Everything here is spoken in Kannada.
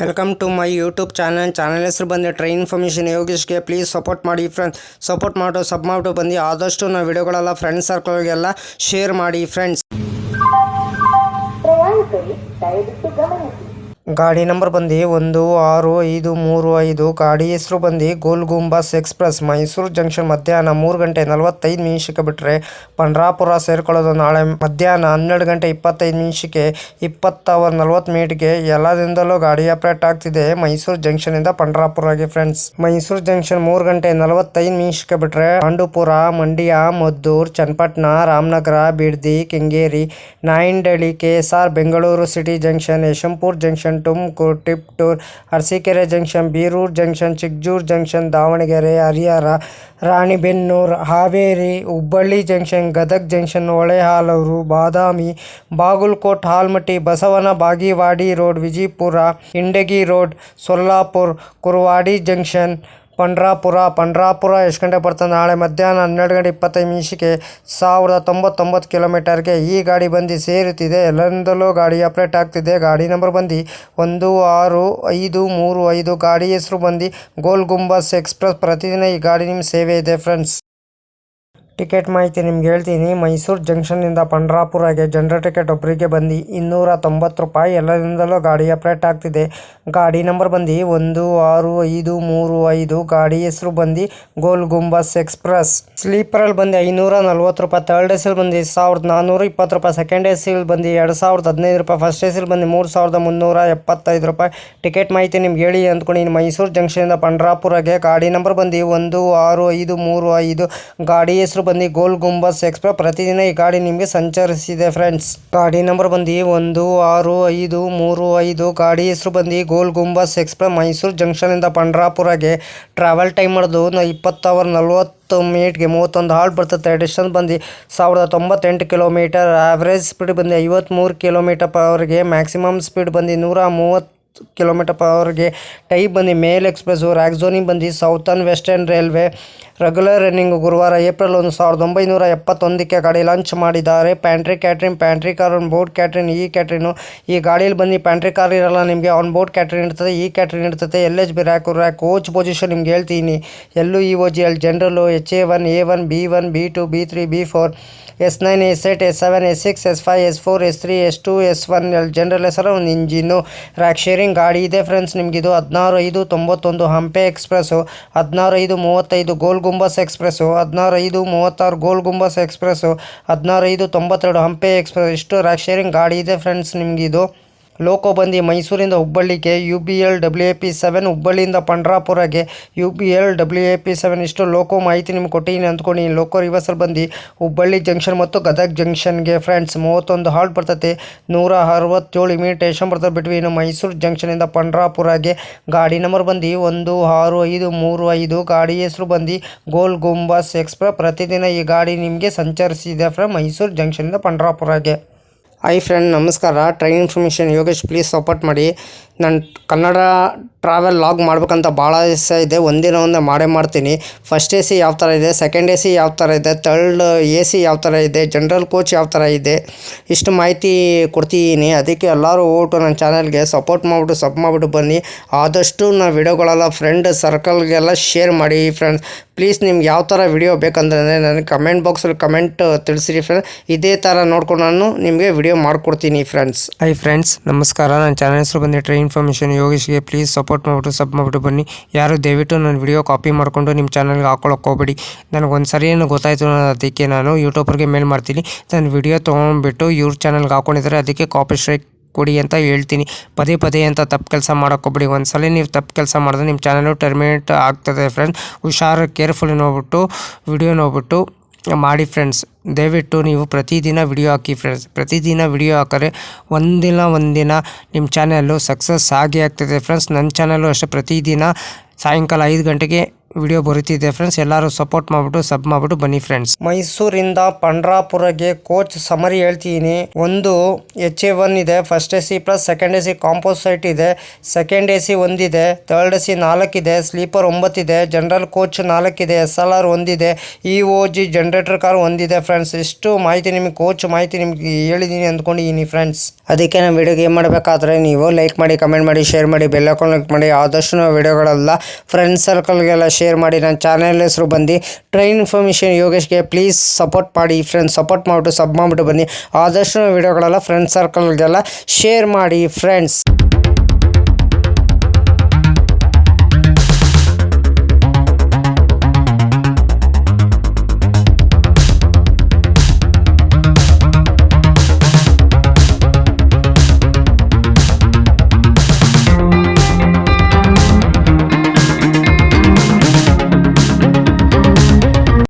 Welcome to my YouTube channel ಹೆಸರು ಬಂದು ಟ್ರೈನ್ ಇನ್ಫಾರ್ಮೇಷನ್ ಯೋಗೇಶ್ಗೆ ಪ್ಲೀಸ್ ಸಪೋರ್ಟ್ ಮಾಡಿ ಫ್ರೆಂಡ್ಸ್. ಸಪೋರ್ಟ್ ಮಾಡಿಬಿಟ್ಟು ಬಂದು ಆದಷ್ಟು ನಾವು ವಿಡಿಯೋಗಳೆಲ್ಲ ಫ್ರೆಂಡ್ಸ್ ಸರ್ಕಲ್ಗೆಲ್ಲ ಶೇರ್ ಮಾಡಿ ಫ್ರೆಂಡ್ಸ್. ಗಾಡಿ ನಂಬರ್ ಬಂದು 16535. ಗಾಡಿ ಹೆಸರು ಬಂದು ಗೋಲ್ ಗುಂಬಾಸ್ ಎಕ್ಸ್ಪ್ರೆಸ್. ಮೈಸೂರು ಜಂಕ್ಷನ್ ಮಧ್ಯಾಹ್ನ 3 ಗಂಟೆ 45 ನಿಮಿಷಕ್ಕೆ ಬಿಟ್ಟರೆ ಪಂಡ್ರಾಪುರ ಸೇರ್ಕೊಳ್ಳೋದು ನಾಳೆ ಮಧ್ಯಾಹ್ನ 12 ಗಂಟೆ 25 ನಿಮಿಷಕ್ಕೆ 20:40 ಎಲ್ಲದಿಂದಲೂ ಗಾಡಿ ಆಪರೇಟ್ ಆಗ್ತಿದೆ ಮೈಸೂರು ಜಂಕ್ಷನಿಂದ ಪಂಡ್ರಾಪುರಗೆ ಫ್ರೆಂಡ್ಸ್. ಮೈಸೂರು ಜಂಕ್ಷನ್ 3 ಗಂಟೆ 45 ನಿಮಿಷಕ್ಕೆ ಬಿಟ್ಟರೆ Pandupura, Mandya, Maddur, Channapatna, Ramanagara, Bidadi, Kengeri, Nayandahalli, KSR, Bengaluru city junction, Yeshwantpur junction, Tumakuru, Tiptur, Arsikere junction, Birur junction, Chikkajur junction, Davanagere, Harihar, Ranebennur, Haveri, Hubballi junction, Gadag junction, Holealur, Badami, Bagalkot, Almatti, Basavana Bagewadi road, Vijayapura, Indi road, Solapur, Kurduwadi junction, Pandharpur ಎಷ್ಟು ಗಂಟೆ ಬರ್ತದೆ ನಾಳೆ ಮಧ್ಯಾಹ್ನ 12 ಗಂಟೆ 25 ನಿಮಿಷಕ್ಕೆ 1099 ಕಿಲೋಮೀಟರ್ಗೆ ಈ ಗಾಡಿ ಬಂದು ಸೇರುತ್ತಿದೆ. ಎಲ್ಲರಿಂದಲೂ ಗಾಡಿ ಆಪರೇಟ್ ಆಗ್ತಿದೆ. ಗಾಡಿ ನಂಬರ್ ಬಂದು 16535. ಗಾಡಿ ಹೆಸರು ಬಂದು ಗೋಲ್ ಗುಂಬಾಸ್ ಎಕ್ಸ್ಪ್ರೆಸ್. ಪ್ರತಿದಿನ ಈ ಗಾಡಿ ನಿಮ್ಮ ಸೇವೆ ಇದೆ ಫ್ರೆಂಡ್ಸ್. ಟಿಕೆಟ್ ಮಾಹಿತಿ ನಿಮ್ಗೆ ಹೇಳ್ತೀನಿ. ಮೈಸೂರು ಜಂಕ್ಷನ್ನಿಂದ ಪಂಡ್ರಾಪುರಗೆ ಜನರಲ್ ಟಿಕೆಟ್ ಒಬ್ಬರಿಗೆ ಬಂದು 290 ರೂಪಾಯಿ. ಎಲ್ಲರಿಂದಲೂ ಗಾಡಿ ಆಪರೇಟ್ ಆಗ್ತಿದೆ. ಗಾಡಿ ನಂಬರ್ ಬಂದು 16535. ಗಾಡಿ ಹೆಸರು ಬಂದು ಗೋಲ್ ಗುಂಬಾಸ್ ಎಕ್ಸ್ಪ್ರೆಸ್. ಸ್ಲೀಪರಲ್ಲಿ ಬಂದು 540 ರೂಪಾಯಿ. ಥರ್ಡ್ ಎಸಿಲ್ ಬಂದು 1420 ರೂಪಾಯಿ. ಸೆಕೆಂಡ್ ಎಸಿಲ್ ಬಂದು 2015 ರೂಪಾಯಿ. ಫಸ್ಟ್ ಎಸಿಲ್ ಬಂದು 3375 ರೂಪಾಯಿ. ಟಿಕೆಟ್ ಮಾಹಿತಿ ನಿಮ್ಗೆ ಹೇಳಿ ಅಂದ್ಕೊಂಡು ಮೈಸೂರು ಜಂಕ್ಷನಿಂದ ಪಂಡ್ರಾಪುರಗೆ. ಗಾಡಿ ನಂಬರ್ ಬಂದು 16535. ಗಾಡಿ ಹೆಸರು ಬಂದು ಗೋಲ್ ಗುಂಬಾಸ್ ಎಕ್ಸ್ಪ್ರೆಸ್. ಪ್ರತಿದಿನ ಈ ಗಾಡಿ ನಿಮಗೆ ಸಂಚರಿಸಿದೆ ಫ್ರೆಂಡ್ಸ್. ಗಾಡಿ ನಂಬರ್ ಬಂದು 16535. ಗಾಡಿ ಹೆಸರು ಬಂದು ಗೋಲ್ ಗುಂಬಾಸ್ ಎಕ್ಸ್ಪ್ರೆಸ್. ಮೈಸೂರು ಜಂಕ್ಷನಿಂದ ಪಂಡ್ರಾಪುರಗೆ ಟ್ರಾವೆಲ್ ಟೈಮ್ ಮಾಡೋದು 20:40 31 ಹಾಲ್ಟ್ ಬರ್ತದೆ. ಡಿಸ್ಟೆನ್ಸ್ ಬಂದು 1098 ಕಿಲೋಮೀಟರ್. ಆವ್ರೇಜ್ ಸ್ಪೀಡ್ ಬಂದು 53 km/h. ಮ್ಯಾಕ್ಸಿಮಮ್ ಸ್ಪೀಡ್ ಬಂದು 130 km/h. ಟೈಪ್ ಬಂದು ಮೇಲ್ ಎಕ್ಸ್ಪ್ರೆಸ್ಸು. ರ್ಯಾಕ್ ಝೋನಿಂಗ್ ಬಂದು southern western railway. Regular running ಗುರುವಾರ ಏಪ್ರಿಲ್ 1971ಕ್ಕೆ ಗಾಡಿ ಲಾಂಚ್ ಮಾಡಿದ್ದಾರೆ. Pantry car on board catering. ಈ ಕ್ಯಾಟ್ರಿನು ಈ ಗಾಡಿಯಲ್ಲಿ ಬಂದು ಪ್ಯಾಂಟ್ರಿ ಕಾರ್ ಇರಲ್ಲ, ನಿಮಗೆ ಆನ್ ಬೋರ್ಡ್ ಕ್ಯಾಟ್ರಿನ್ ಇರ್ತದೆ. ಈ ಕ್ಯಾಟ್ರಿನ್ ಇರ್ತದೆ. LHB ರ್ಯಾಕ್ ಕೋಚ್ ಪೊಸಿಷನ್ ನಿಮ್ಗೆ ಹೇಳ್ತೀನಿ. LEOGL ಜನರಲ್ಲು, HA1, A1, B1, B2, B3, B4, S9, S8, S7, S6, S5, S4, S3, S2, S1 general ಹೆಸರು ಒಂದು ಇಂಜಿನ್ನು. ರ್ಯಾಕ್ ಶೇರಿಂಗ್ ಗಾಡಿ ಇದೆ ಫ್ರೆಂಡ್ಸ್. ನಿಮಗಿದು 16591 ಹಂಪೆ ಎಕ್ಸ್ಪ್ರೆಸ್ಸು, 16535 ಗೋಲ್ ಗುಂಬಾಸ್ ಎಕ್ಸ್ಪ್ರೆಸ್ಸು, 16536 ಗೋಲ್ ಗುಂಬಾಸ್ ಎಕ್ಸ್ಪ್ರೆಸ್ಸು, 16592 ಹಂಪೆ ಎಕ್ಸ್ಪ್ರೆಸ್. ಇಷ್ಟು ರ್ಯಾಕ್ ಶೇರಿಂಗ್ ಗಾಡಿ ಇದೆ ಫ್ರೆಂಡ್ಸ್. ನಿಮಗಿದು ಲೋಕೋ ಬಂದು ಮೈಸೂರಿಂದ ಹುಬ್ಬಳ್ಳಿಗೆ UBL WAP7, ಹುಬ್ಬಳ್ಳಿಯಿಂದ ಪಂಡ್ರಾಪುರಗೆ UBL WAP7. ಇಷ್ಟು ಲೋಕೋ ಮಾಹಿತಿ ನಿಮ್ಗೆ ಕೊಟ್ಟಿದ್ದೀನಿ ಅಂದ್ಕೊಂಡು. ಲೋಕೋ ರಿವರ್ಸಲ್ ಬಂದು ಹುಬ್ಬಳ್ಳಿ ಜಂಕ್ಷನ್ ಮತ್ತು ಗದಗ ಜಂಕ್ಷನ್ಗೆ ಫ್ರೆಂಡ್ಸ್ 31 ಹಾಲ್ಟ್ ಬರ್ತದೆ. 167 ಇಮಿಟೇಷನ್ ಬರ್ತದೆ ಬಿಟ್ವೀನ್ ಮೈಸೂರು ಜಂಕ್ಷನಿಂದ ಪಂಡ್ರಾಪುರಗೆ. ಗಾಡಿ ನಂಬರ್ ಬಂದು 16535. ಗಾಡಿ ಹೆಸರು ಬಂದು ಗೋಲ್ ಗುಂಬಾಸ್ ಎಕ್ಸ್ಪ್ರೆಸ್. ಪ್ರತಿದಿನ ಈ ಗಾಡಿ ನಿಮಗೆ ಸಂಚರಿಸಿದೆ ಫ್ರೆಂಡ್ ಮೈಸೂರು ಜಂಕ್ಷನಿಂದ ಪಂಡ್ರಾಪುರಗೆ. ಹಾಯ್ ಫ್ರೆಂಡ್, ನಮಸ್ಕಾರ. Train information Yogesh. Please support ಮಾಡಿ. ನಾನು ಕನ್ನಡ ಟ್ರಾವೆಲ್ ಲಾಗ್ ಮಾಡ್ಬೇಕಂತ ಭಾಳ ದಿವಸ ಇದೆ. ಒಂದಿನ ಮಾಡೇ ಮಾಡ್ತೀನಿ. ಫಸ್ಟ್ AC ಯಾವ ಥರ ಇದೆ, ಸೆಕೆಂಡ್ AC ಯಾವ ಥರ ಇದೆ, ಥರ್ಡ್ AC ಯಾವ ಥರ ಇದೆ, ಜನರಲ್ ಕೋಚ್ ಯಾವ ಥರ ಇದೆ, ಇಷ್ಟು ಮಾಹಿತಿ ಕೊಡ್ತಿದ್ದೀನಿ. ಅದಕ್ಕೆ ಎಲ್ಲರೂ ಹೋಗ್ಬಿಟ್ಟು ನನ್ನ ಚಾನಲ್ಗೆ ಸಪೋರ್ಟ್ ಮಾಡಿಬಿಟ್ಟು ಬನ್ನಿ. ಆದಷ್ಟು ನಾನು ವಿಡಿಯೋಗಳೆಲ್ಲ ಫ್ರೆಂಡ್ ಸರ್ಕಲ್ಗೆಲ್ಲ ಶೇರ್ ಮಾಡಿ ಫ್ರೆಂಡ್ಸ್. ಪ್ಲೀಸ್ ನಿಮ್ಗೆ ಯಾವ ಥರ ವಿಡಿಯೋ ಬೇಕಂದ್ರೆ ನನಗೆ ಕಮೆಂಟ್ ಬಾಕ್ಸಲ್ಲಿ ಕಮೆಂಟ್ ತಿಳಿಸಿರಿ ಫ್ರೆಂಡ್ಸ್. ಇದೇ ಥರ ನೋಡ್ಕೊಂಡು ನಾನು ನಿಮಗೆ ವಿಡಿಯೋ ಮಾಡಿಕೊಡ್ತೀನಿ ಫ್ರೆಂಡ್ಸ್. ಹಾಯ್ ಫ್ರೆಂಡ್ಸ್, ನಮಸ್ಕಾರ. ನನ್ನ ಚಾನಲ್ ಹೆಸರು ಬಂದು ಟ್ರೈನ್ ಇನ್ಫಾರ್ಮೇಷನ್ ಯೋಗೇಶ್ಗೆ. ಪ್ಲೀಸ್ ಸಪೋರ್ಟ್ ಮಾಡಿಬಿಟ್ಟು ಬನ್ನಿ. ಯಾರು ದಯವಿಟ್ಟು ನನ್ನ ವಿಡಿಯೋ ಕಾಪಿ ಮಾಡಿಕೊಂಡು ನಿಮ್ಮ ಚಾನಲ್ಗೆ ಹಾಕೊಳ್ಳೋಕೆ ಹೋಗ್ಬೇಡಿ. ನನಗೊಂದು ಸರಿ ಏನು ಗೊತ್ತಾಯಿತು, ಅದಕ್ಕೆ ನಾನು ಯೂಟ್ಯೂಬರ್ಗೆ ಮೇಲ್ ಮಾಡ್ತೀನಿ. ನನ್ನ ವಿಡಿಯೋ ತೊಗೊಂಡ್ಬಿಟ್ಟು ಇವ್ರ ಚಾನಲ್ಗೆ ಹಾಕ್ಕೊಂಡಿದ್ದಾರೆ, ಅದಕ್ಕೆ ಕಾಪಿ ಸ್ಟ್ರೈಕ್ ಕೊಡಿ ಅಂತ ಹೇಳ್ತೀನಿ. ಪದೇ ಅಂತ ತಪ್ಪು ಕೆಲಸ ಮಾಡೋಕ್ಕೋಗ್ಬಿಡಿ. ಒಂದು ಸಲ ನೀವು ತಪ್ಪು ಕೆಲಸ ಮಾಡಿದ್ರೆ ನಿಮ್ಮ ಚಾನಲು ಟರ್ಮಿನೇಟ್ ಆಗ್ತದೆ ಫ್ರೆಂಡ್ಸ್. ಹುಷಾರು, ಕೇರ್ಫುಲ್ಲಿ ನೋಡ್ಬಿಟ್ಟು ವಿಡಿಯೋ ನೋಡ್ಬಿಟ್ಟು ಮಾಡಿ ಫ್ರೆಂಡ್ಸ್. ದಯವಿಟ್ಟು ನೀವು ಪ್ರತಿದಿನ ವಿಡಿಯೋ ಹಾಕಿ ಫ್ರೆಂಡ್ಸ್. ಪ್ರತಿದಿನ ವಿಡಿಯೋ ಹಾಕಿದ್ರೆ ಒಂದಿನ ನಿಮ್ಮ ಚಾನಲ್ಲು ಸಕ್ಸಸ್ ಆಗೇ ಆಗ್ತದೆ ಫ್ರೆಂಡ್ಸ್. ನನ್ನ ಚಾನಲ್ಲು ಅಷ್ಟೇ ಪ್ರತಿದಿನ ಸಾಯಂಕಾಲ 5 ಗಂಟೆಗೆ ವಿಡಿಯೋ ಬರುತ್ತಿದೆ ಫ್ರೆಂಡ್ಸ್. ಎಲ್ಲರೂ ಸಪೋರ್ಟ್ ಮಾಡಿಬಿಟ್ಟು ಸಬ್ ಮಾಡಿಬಿಟ್ಟು ಬನ್ನಿ ಫ್ರೆಂಡ್ಸ್. ಮೈಸೂರಿಂದ ಪಂಡ್ರಾಪುರಗೆ ಕೋಚ್ ಸಮರಿ ಹೇಳ್ತೀನಿ. ಒಂದು HA1 ಇದೆ, first AC plus second AC ಕಾಂಪೋಸೈಟ್ ಇದೆ, ಸೆಕೆಂಡ್ AC ಒಂದಿದೆ, ಥರ್ಡ್ AC 4 ಇದೆ, ಸ್ಲೀಪರ್ 9 ಇದೆ, ಜನರಲ್ ಕೋಚ್ 4 ಇದೆ, SLR ಒಂದಿದೆ, EOG ಜನರೇಟರ್ ಕಾರ್ ಒಂದಿದೆ ಫ್ರೆಂಡ್ಸ್. ಇಷ್ಟು ಮಾಹಿತಿ ನಿಮಗೆ ಕೋಚ್ ಮಾಹಿತಿ ನಿಮ್ಗೆ ಹೇಳಿದ್ದೀನಿ ಅಂದ್ಕೊಂಡಿದ್ದೀನಿ ಫ್ರೆಂಡ್ಸ್. ಅದಕ್ಕೆ ನಾವು ವಿಡಿಯೋಗೆ ಏನು ಮಾಡಬೇಕಾದ್ರೆ ನೀವು ಲೈಕ್ ಮಾಡಿ, ಕಮೆಂಟ್ ಮಾಡಿ, ಶೇರ್ ಮಾಡಿ, ಬೆಲ್ ಐಕಾನ್ ಕ್ಲಿಕ್ ಮಾಡಿ. ಆದಷ್ಟು ನಾವು ವಿಡಿಯೋಗಳೆಲ್ಲ ಫ್ರೆಂಡ್ಸ್ ಸರ್ಕಲ್ಗೆಲ್ಲ ಶೇರ್ ಮಾಡಿ. ನನ್ನ ಚಾನಲ್ ಹೆಸರು ಬಂದು ಟ್ರೈನ್ ಇನ್ಫಾರ್ಮೇಷನ್ ಯೋಗೇಶ್ಗೆ. ಪ್ಲೀಸ್ ಸಪೋರ್ಟ್ ಮಾಡಿ ಫ್ರೆಂಡ್ಸ್, ಸಪೋರ್ಟ್ ಮಾಡಿಬಿಟ್ಟು ಸಬ್ ಮಾಡಿಬಿಟ್ಟು ಬನ್ನಿ. ಆದಷ್ಟು ವಿಡಿಯೋಗಳೆಲ್ಲ ಫ್ರೆಂಡ್ಸ್ ಸರ್ಕಲ್ಗೆಲ್ಲ ಶೇರ್ ಮಾಡಿ ಫ್ರೆಂಡ್ಸ್.